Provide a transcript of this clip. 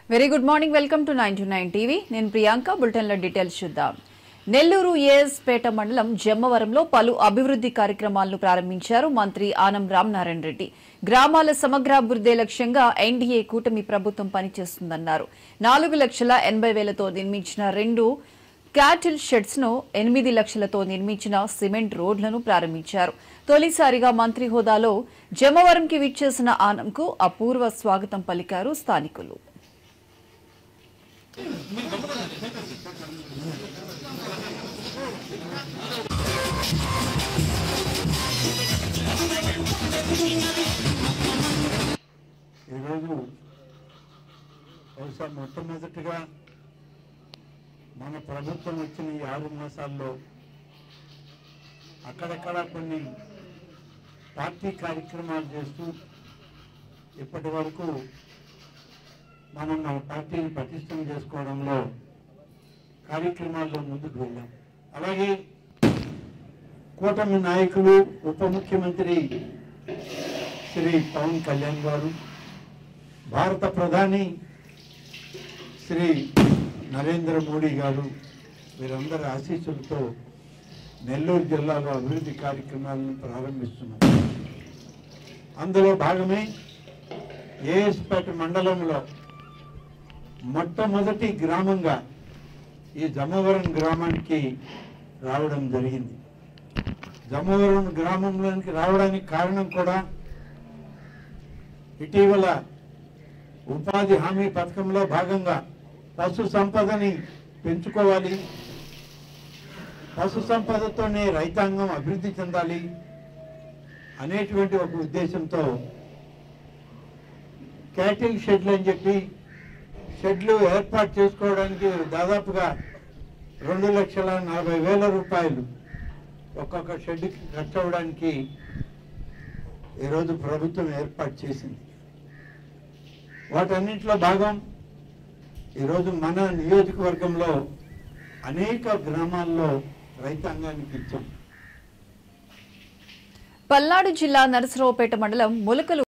Very good morning welcome to 929 TV నేను Priyanka bulletin లో details చూద్దాం నెల్లూరు ఏఎస్ పేట మండలం జమ్మవరంలో పలు అభివృద్ధి కార్యక్రమాలను ప్రారంభించారు మంత్రి ఆనం రామనారాయణ రెడ్డి గ్రామాల సమగ్రాభివృద్ధి లక్ష్యంగా ఎన్డీఏ కూటమి ప్రభుత్వం పనిచేస్తుందన్నారు 4,80,000తో నిర్మించిన 2 క్యాటిల్ షెడ్స్ ను 8 లక్షలతో నిర్మించిన సిమెంట్ రోడ్లను ప్రారంభించారు తొలిసారిగా మంత్రి హోదాలో జమ్మవరంకి విచ్చేసిన ఆనంకు అపూర్వ స్వాగతం పలికారు స్థానికులు ఈరోజు బహుశా మొట్టమొదటిగా మన ప్రభుత్వం వచ్చిన ఈ 6 మాసాల్లో అక్కడక్కడ కొన్ని పార్టీ కార్యక్రమాలు చేస్తూ ఇప్పటి వరకు మనం మన పార్టీని పటిష్టం చేసుకోవడంలో కార్యక్రమాల్లో ముందుకు వెళ్ళాం. అలాగే కూటమి నాయకులు ఉప ముఖ్యమంత్రి శ్రీ పవన్ కళ్యాణ్ గారు, భారత ప్రధాని శ్రీ నరేంద్ర మోడీ గారు వీరందరి ఆశీస్సులతో నెల్లూరు జిల్లాలో అభివృద్ధి కార్యక్రమాలను ప్రారంభిస్తున్నారు. అందులో భాగమే ఏఎస్పేట మండలంలో మొట్టమొదటి గ్రామంగా ఈ జమ్మవరం గ్రామానికి రావడం జరిగింది. జమ్మవరం గ్రామంలోనికి రావడానికి కారణం కూడా ఇటీవల ఉపాధి హామీ పథకంలో భాగంగా పశు సంపదని పెంచుకోవాలి, పశు సంపదతోనే రైతాంగం అభివృద్ధి చెందాలి అనేటువంటి ఒక ఉద్దేశంతో క్యాటిల్ షెడ్లు అని చెప్పి షెడ్లు ఏర్పాటు చేసుకోవడానికి దాదాపుగా 2,40,000 రూపాయలు ఒక్కొక్క షెడ్కి ఖర్చు అవ్వడానికి ఈరోజు ప్రభుత్వం ఏర్పాటు చేసింది. వాటన్నింటిలో భాగం ఈరోజు మన నియోజకవర్గంలో అనేక గ్రామాల్లో రైతాంగానికి ఇచ్చాం. పల్నాడు జిల్లా నరసరావుపేట మండలం ములకలు